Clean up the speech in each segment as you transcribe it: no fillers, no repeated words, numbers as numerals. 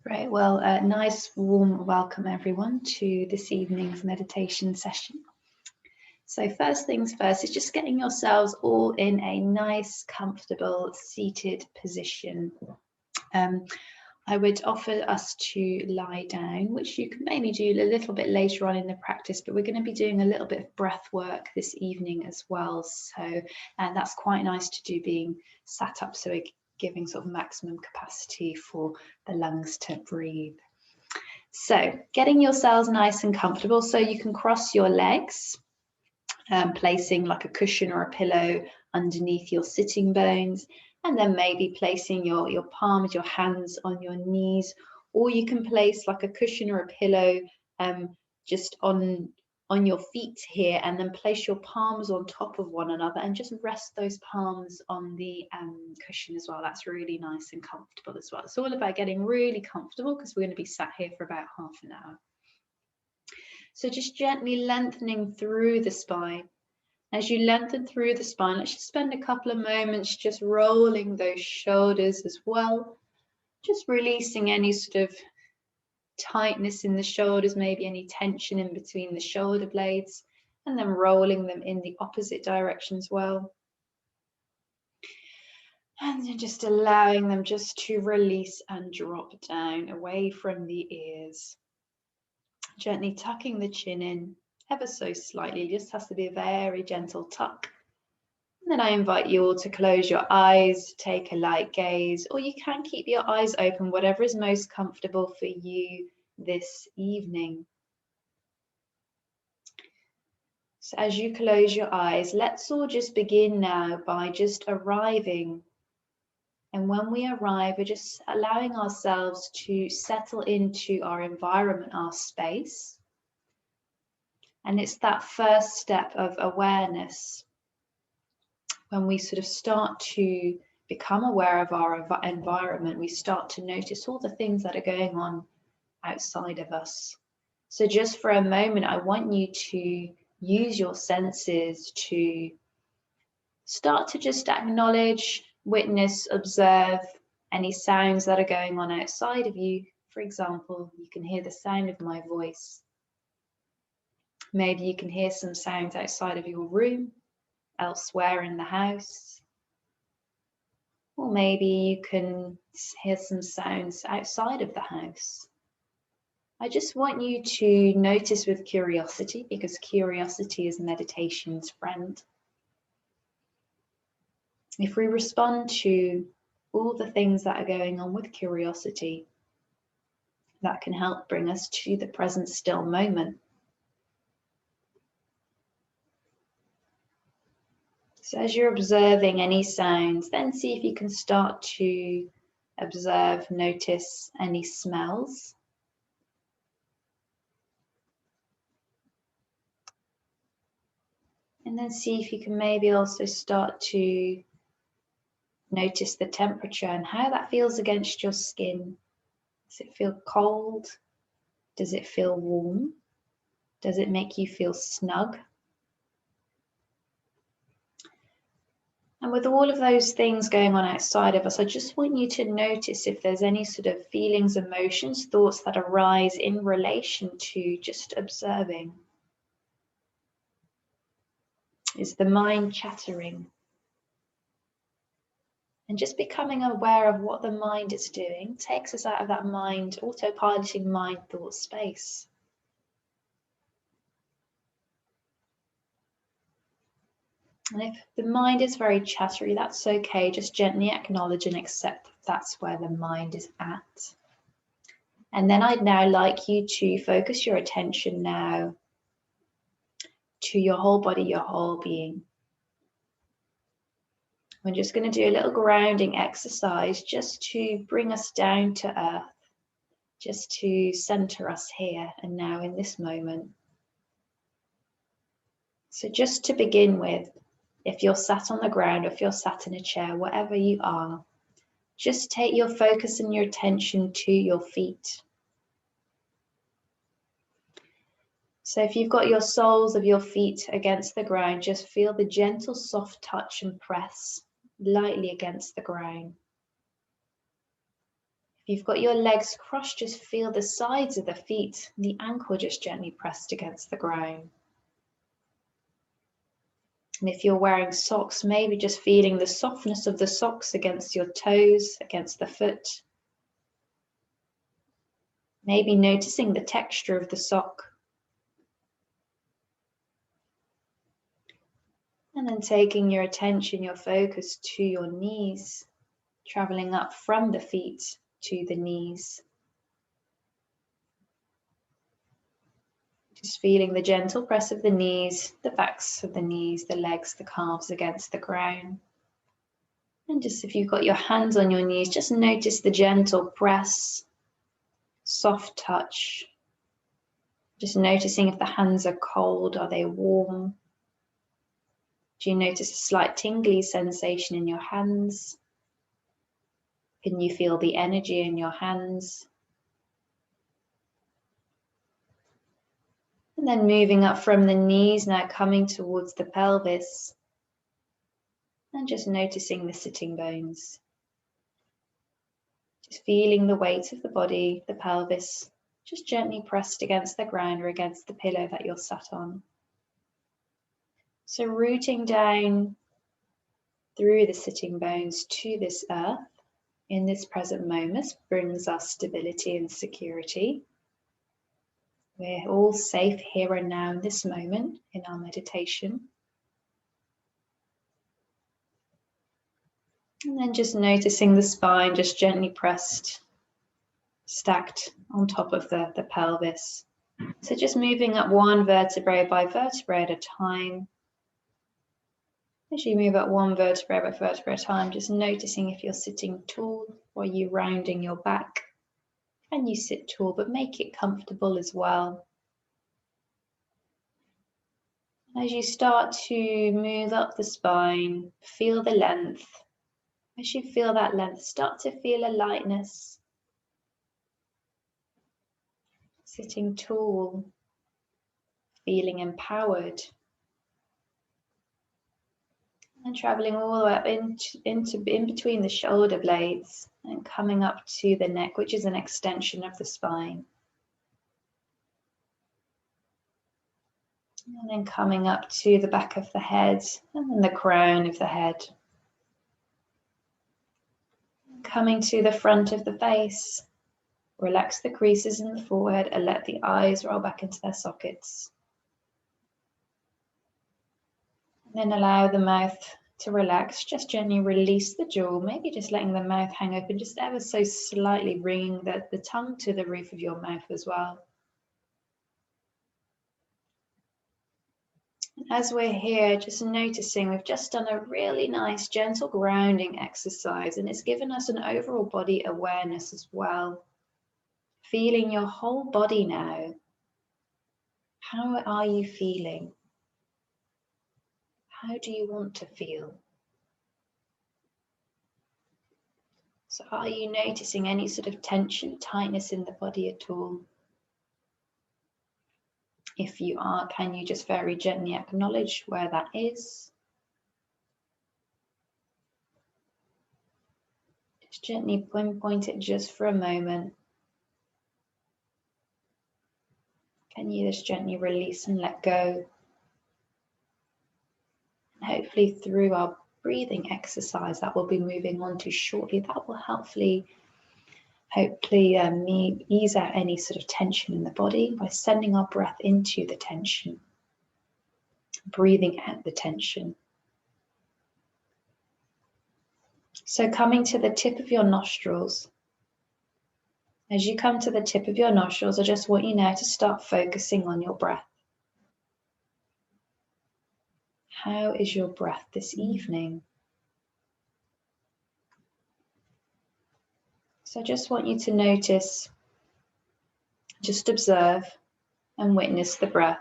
Great. Well, a nice warm welcome everyone to this evening's meditation session. So first things first is just getting yourselves all in a nice, comfortable, seated position. I would offer us to lie down, which you can maybe do a little bit later on in the practice, but we're going to be doing a little bit of breath work this evening as well. So, and that's quite nice to do being sat up, so we're giving sort of maximum capacity for the lungs to breathe. So getting yourselves nice and comfortable, so you can cross your legs, placing like a cushion or a pillow underneath your sitting bones, and then maybe placing your palms, your hands on your knees, or you can place like a cushion or a pillow just on your feet here, and then place your palms on top of one another and just rest those palms on the cushion as well. That's really nice and comfortable as well. It's all about getting really comfortable because we're going to be sat here for about half an hour. So just gently lengthening through the spine. As you lengthen through the spine, let's just spend a couple of moments just rolling those shoulders as well. Just releasing any sort of tightness in the shoulders, maybe any tension in between the shoulder blades, and then rolling them in the opposite direction as well. And then just allowing them just to release and drop down away from the ears. Gently tucking the chin in ever so slightly, it just has to be a very gentle tuck. And then I invite you all to close your eyes, take a light gaze, or you can keep your eyes open, whatever is most comfortable for you this evening. So as you close your eyes, let's all just begin now by just arriving. And when we arrive, we're just allowing ourselves to settle into our environment, our space. And it's that first step of awareness. When we sort of start to become aware of our environment, we start to notice all the things that are going on outside of us. So just for a moment, I want you to use your senses to start to just acknowledge, witness, observe any sounds that are going on outside of you. For example, you can hear the sound of my voice. Maybe you can hear some sounds outside of your room, elsewhere in the house. Or maybe you can hear some sounds outside of the house. I just want you to notice with curiosity, because curiosity is meditation's friend. If we respond to all the things that are going on with curiosity, that can help bring us to the present still moment. So as you're observing any sounds, then see if you can start to observe, notice any smells. And then see if you can maybe also start to notice the temperature and how that feels against your skin. Does it feel cold? Does it feel warm? Does it make you feel snug? And with all of those things going on outside of us, I just want you to notice if there's any sort of feelings, emotions, thoughts that arise in relation to just observing. Is the mind chattering? And just becoming aware of what the mind is doing takes us out of that mind, autopiloting mind thought space. And if the mind is very chattery, that's okay. Just gently acknowledge and accept that that's where the mind is at. And then I'd now like you to focus your attention now to your whole body, your whole being. We're just going to do a little grounding exercise just to bring us down to earth, just to center us here and now in this moment. So just to begin with, if you're sat on the ground, or if you're sat in a chair, whatever you are, just take your focus and your attention to your feet. So if you've got your soles of your feet against the ground, just feel the gentle, soft touch and press lightly against the ground. If you've got your legs crossed, just feel the sides of the feet, the ankle just gently pressed against the ground. And if you're wearing socks, maybe just feeling the softness of the socks against your toes, against the foot. Maybe noticing the texture of the sock. And then taking your attention, your focus to your knees, traveling up from the feet to the knees. Just feeling the gentle press of the knees, the backs of the knees, the legs, the calves against the ground. And just if you've got your hands on your knees, just notice the gentle press, soft touch. Just noticing if the hands are cold, are they warm? Do you notice a slight tingly sensation in your hands? Can you feel the energy in your hands? And then moving up from the knees, now coming towards the pelvis. And just noticing the sitting bones. Just feeling the weight of the body, the pelvis, just gently pressed against the ground or against the pillow that you're sat on. So rooting down through the sitting bones to this earth in this present moment brings us stability and security. We're all safe here and now in this moment in our meditation. And then just noticing the spine just gently pressed, stacked on top of the pelvis. So just moving up one vertebrae by vertebrae at a time. As you move up one vertebrae by vertebrae at a time, just noticing if you're sitting tall or you rounding your back. And you sit tall, but make it comfortable as well. As you start to move up the spine, feel the length. As you feel that length, start to feel a lightness. Sitting tall, feeling empowered. And traveling all the way up in between the shoulder blades and coming up to the neck, which is an extension of the spine. And then coming up to the back of the head and then the crown of the head. Coming to the front of the face. Relax the creases in the forehead and let the eyes roll back into their sockets. And then allow the mouth to relax. Just gently release the jaw, maybe just letting the mouth hang open, just ever so slightly bringing the tongue to the roof of your mouth as well. As we're here, just noticing we've just done a really nice gentle grounding exercise, and it's given us an overall body awareness as well. Feeling your whole body now. How are you feeling? How do you want to feel? So are you noticing any sort of tension, tightness in the body at all? If you are, can you just very gently acknowledge where that is? Just gently pinpoint it just for a moment. Can you just gently release and let go? And hopefully through our breathing exercise that we'll be moving on to shortly, that will hopefully ease out any sort of tension in the body by sending our breath into the tension, breathing out the tension. So coming to the tip of your nostrils. As you come to the tip of your nostrils, I just want you now to start focusing on your breath. How is your breath this evening? So I just want you to notice, just observe and witness the breath.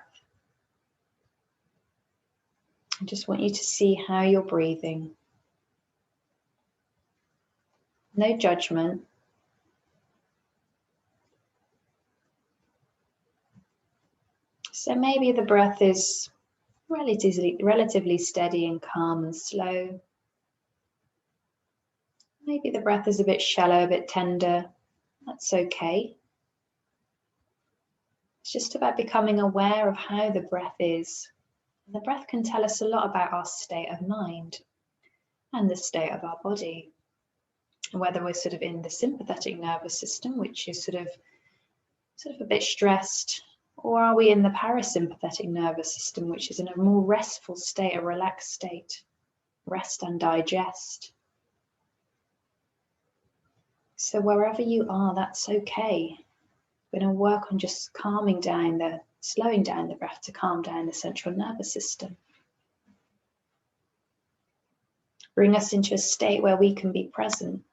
I just want you to see how you're breathing. No judgment. So maybe the breath is relatively steady and calm and slow. Maybe the breath is a bit shallow, a bit tender. That's okay. It's just about becoming aware of how the breath is. And the breath can tell us a lot about our state of mind and the state of our body. Whether we're sort of in the sympathetic nervous system, which is sort of a bit stressed, or are we in the parasympathetic nervous system, which is in a more restful state, a relaxed state, rest and digest. So wherever you are, that's okay. We're going to work on just slowing down the breath to calm down the central nervous system. Bring us into a state where we can be present.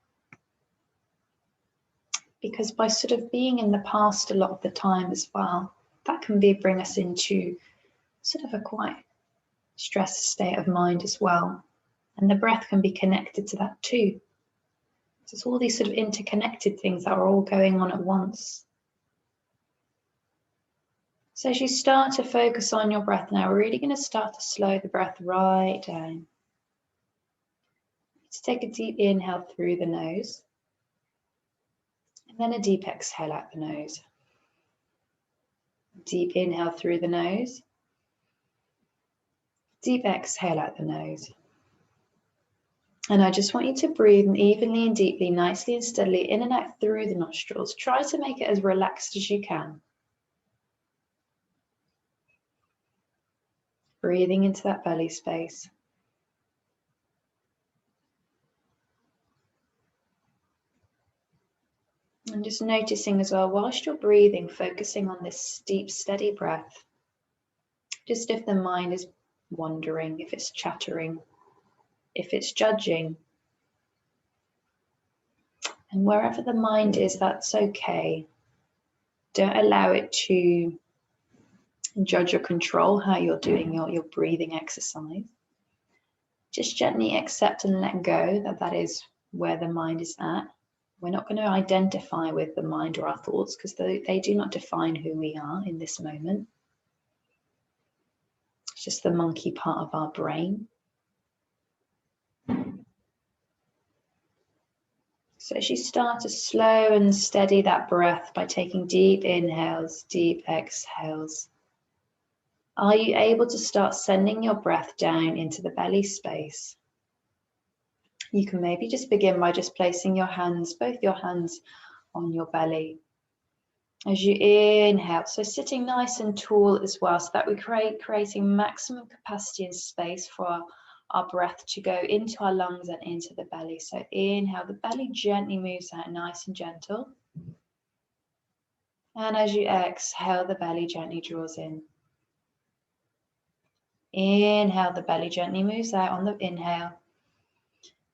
Because by sort of being in the past a lot of the time as well, that can bring us into sort of a quite stressed state of mind as well. And the breath can be connected to that too. So it's all these sort of interconnected things that are all going on at once. So as you start to focus on your breath now, we're really going to start to slow the breath right down. Let's take a deep inhale through the nose. And then a deep exhale out the nose. Deep inhale through the nose. Deep exhale out the nose. And I just want you to breathe evenly and deeply, nicely and steadily in and out through the nostrils. Try to make it as relaxed as you can. Breathing into that belly space. And just noticing as well, whilst you're breathing, focusing on this deep, steady breath. Just if the mind is wandering, if it's chattering, if it's judging. And wherever the mind is, that's okay. Don't allow it to judge or control how you're doing your breathing exercise. Just gently accept and let go that is where the mind is at. We're not going to identify with the mind or our thoughts because they do not define who we are in this moment. It's just the monkey part of our brain. So as you start to slow and steady that breath by taking deep inhales, deep exhales, are you able to start sending your breath down into the belly space? You can maybe just begin by just placing both your hands on your belly. As you inhale, so sitting nice and tall as well, so that we're creating maximum capacity and space for our breath to go into our lungs and into the belly. So inhale, the belly gently moves out, nice and gentle. And as you exhale, the belly gently draws in. Inhale, the belly gently moves out on the inhale.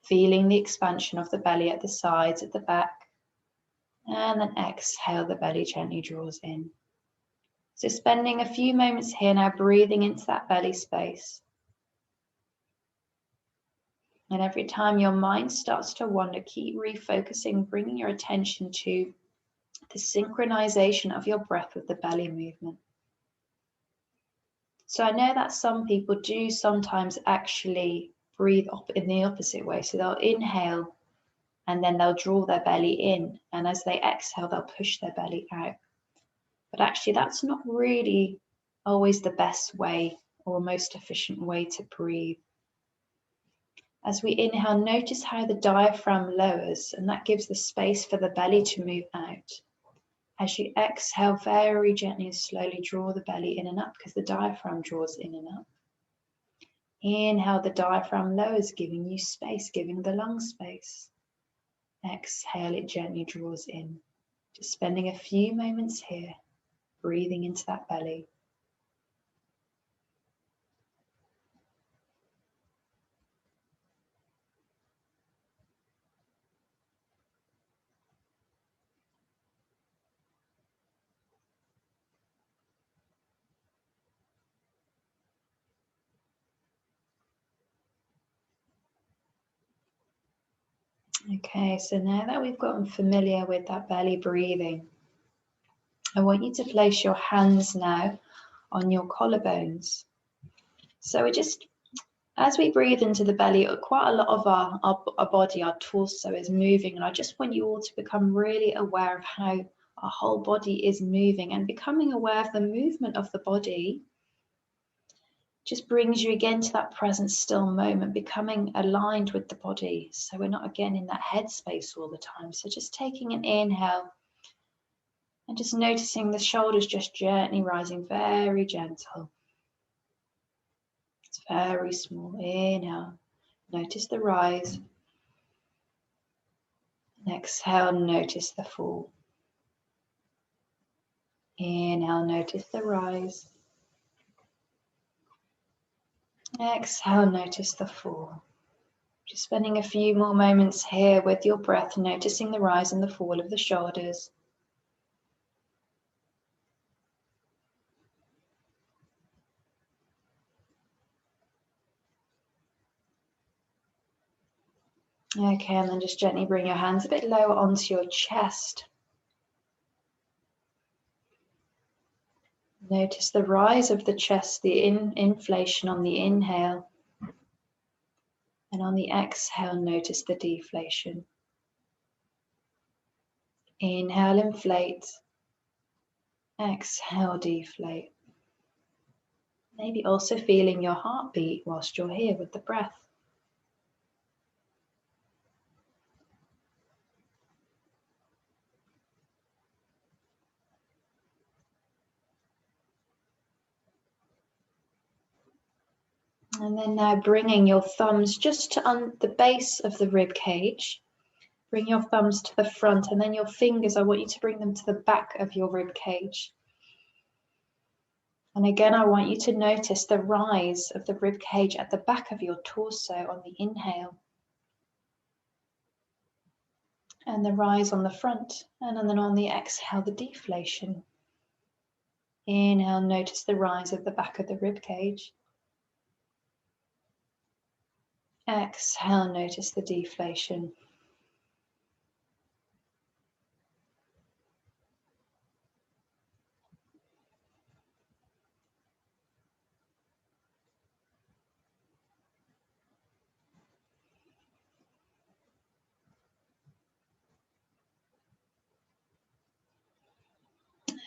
Feeling the expansion of the belly at the sides, at the back. And then exhale, the belly gently draws in. So spending a few moments here now, breathing into that belly space. And every time your mind starts to wander, keep refocusing, bringing your attention to the synchronization of your breath with the belly movement. So I know that some people do sometimes actually breathe in the opposite way. So they'll inhale and then they'll draw their belly in. And as they exhale, they'll push their belly out. But actually, that's not really always the best way or most efficient way to breathe. As we inhale, notice how the diaphragm lowers, and that gives the space for the belly to move out. As you exhale, very gently and slowly draw the belly in and up because the diaphragm draws in and up. Inhale, the diaphragm lowers, giving you space, giving the lung space. Exhale, it gently draws in. Just spending a few moments here, breathing into that belly. Okay, so now that we've gotten familiar with that belly breathing, I want you to place your hands now on your collarbones. So we're just As we breathe into the belly, quite a lot of our body, our torso is moving, and I just want you all to become really aware of how our whole body is moving, and becoming aware of the movement of the body just brings you again to that present still moment, becoming aligned with the body. So we're not again in that head space all the time. So just taking an inhale and just noticing the shoulders just gently rising, very gentle. It's very small. Inhale, notice the rise. And exhale, notice the fall. Inhale, notice the rise. Exhale, notice the fall. Just spending a few more moments here with your breath, noticing the rise and the fall of the shoulders. Okay, and then just gently bring your hands a bit lower onto your chest. Notice the rise of the chest, the inflation on the inhale. And on the exhale, notice the deflation. Inhale, inflate. Exhale, deflate. Maybe also feeling your heartbeat whilst you're here with the breath. And then now bringing your thumbs just to the base of the rib cage. Bring your thumbs to the front, and then your fingers, I want you to bring them to the back of your rib cage. And again, I want you to notice the rise of the rib cage at the back of your torso on the inhale. And the rise on the front, and then on the exhale, the deflation. Inhale, notice the rise of the back of the rib cage. Exhale, notice the deflation.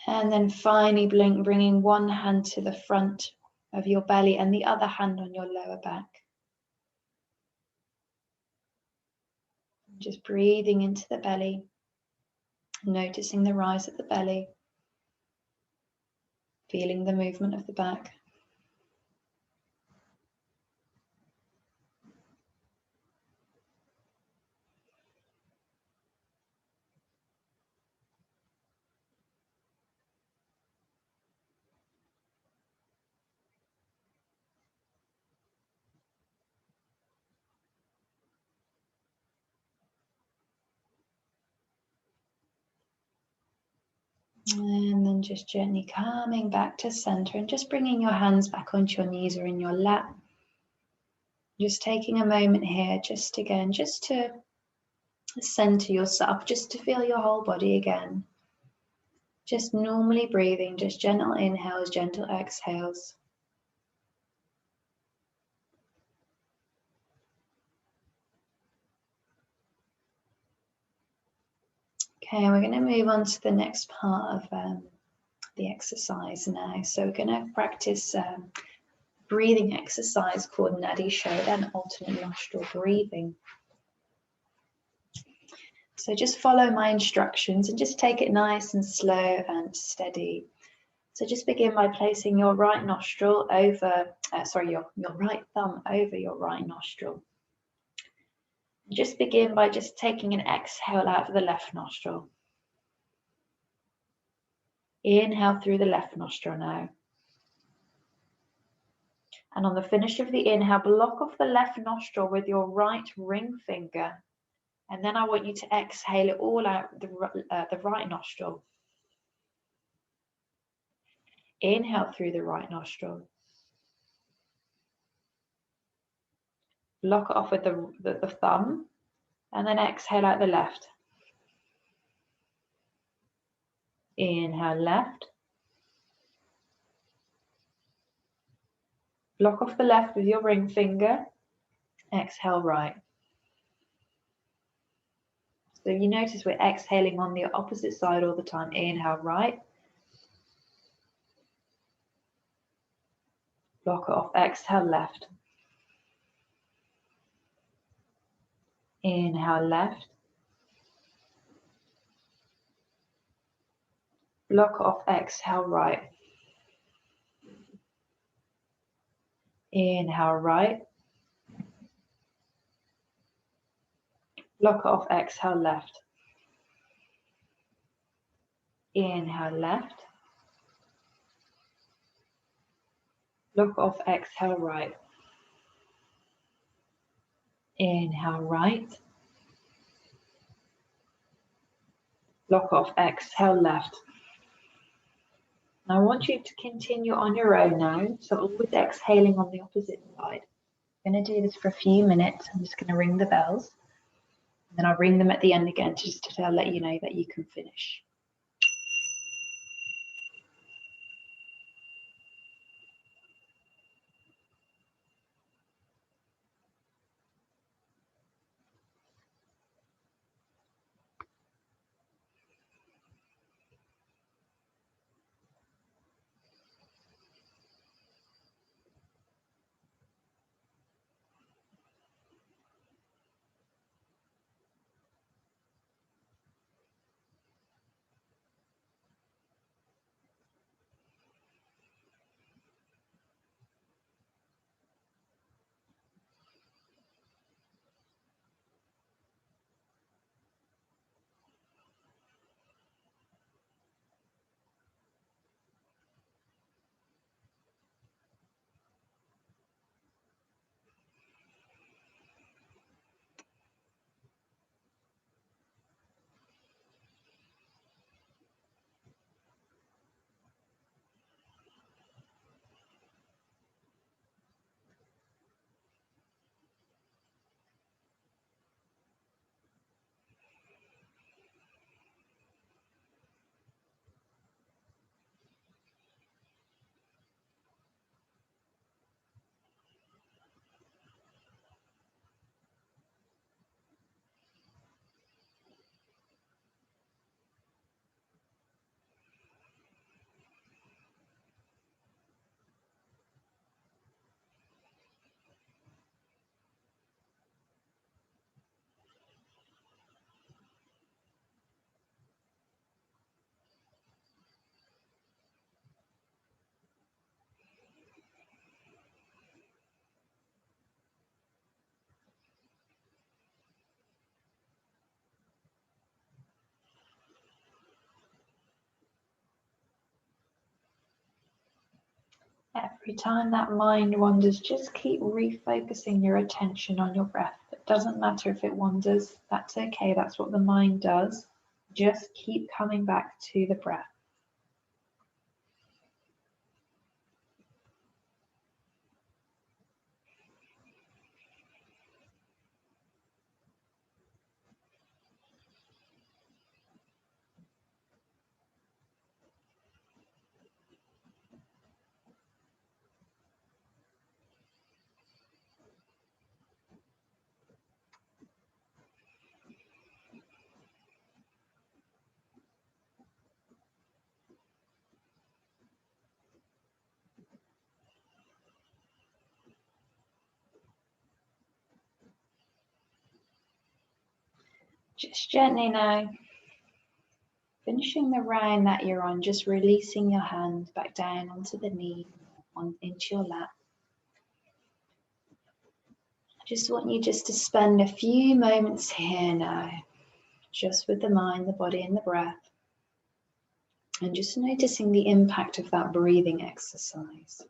And then finally bringing one hand to the front of your belly and the other hand on your lower back. Just breathing into the belly, noticing the rise of the belly, feeling the movement of the back. And then just gently coming back to center and just bringing your hands back onto your knees or in your lap. Just taking a moment here, just to center yourself, just to feel your whole body again. Just normally breathing, just gentle inhales, gentle exhales. Okay, we're going to move on to the next part of the exercise now. So we're going to practice breathing exercise called Nadi Shodha and alternate nostril breathing. So just follow my instructions and just take it nice and slow and steady. So just begin by placing your right nostril over, your right thumb over your right nostril. Just begin by just taking an exhale out of the left nostril. Inhale through the left nostril now. And on the finish of the inhale, block off the left nostril with your right ring finger. And then I want you to exhale it all out the right nostril. Inhale through the right nostril. Block it off with the thumb. And then exhale out the left. Inhale left. Block off the left with your ring finger. Exhale right. So you notice we're exhaling on the opposite side all the time. Inhale right. Block it off. Exhale left. Inhale left. Block it off. Exhale right. Inhale right. Block it off. Exhale left. Inhale left. Block it off. Exhale right. Inhale right. Block off. Exhale left. Now I want you to continue on your own now. So always exhaling on the opposite side. I'm going to do this for a few minutes. I'm just going to ring the bells. And then I'll ring them at the end again just to let you know that you can finish. Every time that mind wanders, just keep refocusing your attention on your breath. It doesn't matter if it wanders, that's okay, that's what the mind does. Just keep coming back to the breath. Just gently now, finishing the round that you're on, just releasing your hand back down onto the knee, into your lap. I just want you just to spend a few moments here now, just with the mind, the body and the breath, and just noticing the impact of that breathing exercise.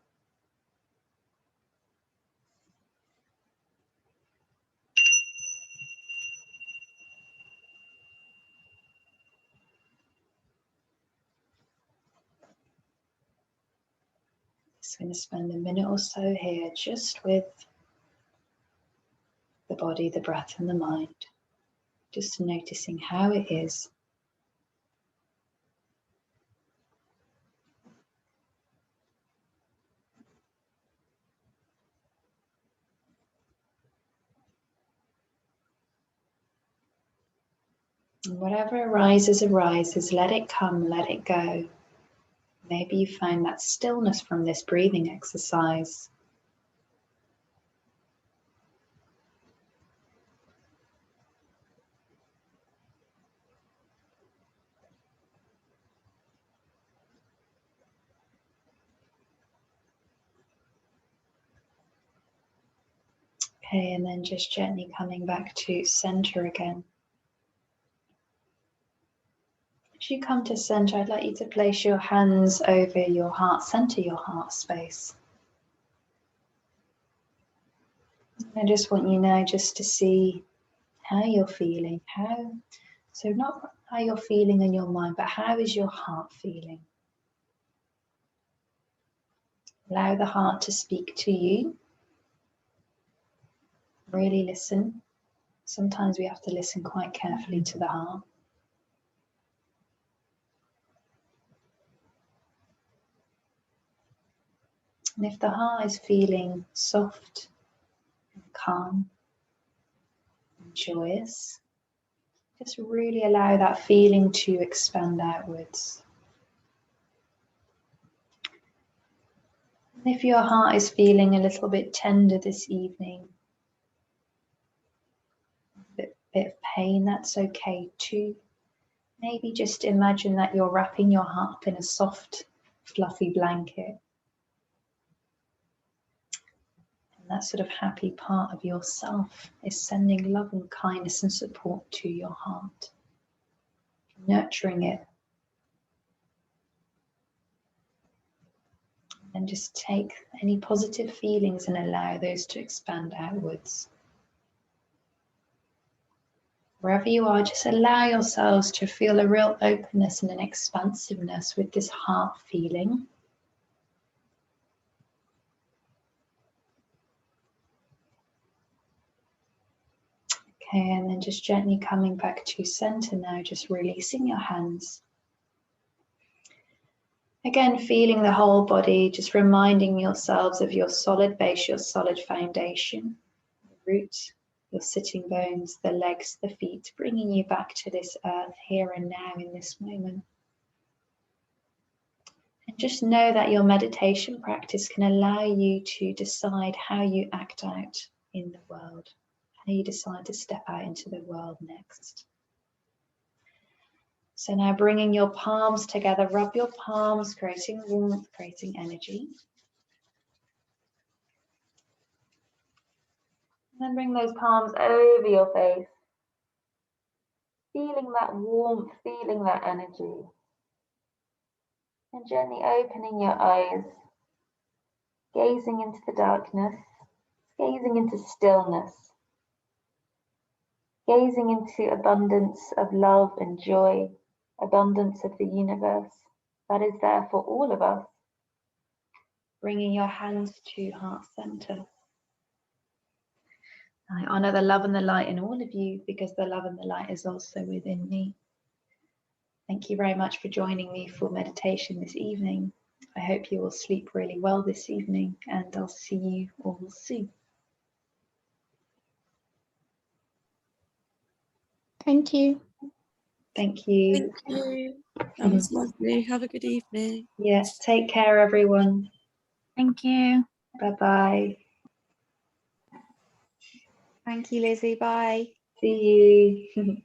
Just going to spend a minute or so here just with the body, the breath and the mind, just noticing how it is. And whatever arises, arises. Let it come, let it go. Maybe you find that stillness from this breathing exercise. Okay, and then just gently coming back to center again. As you come to center, I'd like you to place your hands over your heart, center your heart space. I just want you now just to see how you're feeling. So not how you're feeling in your mind, but how is your heart feeling? Allow the heart to speak to you. Really listen. Sometimes we have to listen quite carefully to the heart. And if the heart is feeling soft and calm and joyous, just really allow that feeling to expand outwards. And if your heart is feeling a little bit tender this evening, a bit of pain, that's okay too. Maybe just imagine that you're wrapping your heart up in a soft, fluffy blanket. And that sort of happy part of yourself is sending love and kindness and support to your heart, nurturing it. And just take any positive feelings and allow those to expand outwards. Wherever you are, just allow yourselves to feel a real openness and an expansiveness with this heart feeling. Okay, and then just gently coming back to center now, just releasing your hands. Again, feeling the whole body, just reminding yourselves of your solid base, your solid foundation, the root, your sitting bones, the legs, the feet, bringing you back to this earth here and now in this moment. And just know that your meditation practice can allow you to decide how you act out in the world, how you decide to step out into the world next. So now bringing your palms together, rub your palms, creating warmth, creating energy. And then bring those palms over your face, feeling that warmth, feeling that energy. And gently opening your eyes, gazing into the darkness, gazing into stillness, gazing into abundance of love and joy, abundance of the universe that is there for all of us. Bringing your hands to heart center. I honor the love and the light in all of you because the love and the light is also within me. Thank you very much for joining me for meditation this evening. I hope you will sleep really well this evening, and I'll see you all soon. Thank you. Thank you. Thank you. That was lovely. Have a good evening. Yes, take care, everyone. Thank you. Bye-bye. Thank you, Lizzie. Bye. See you.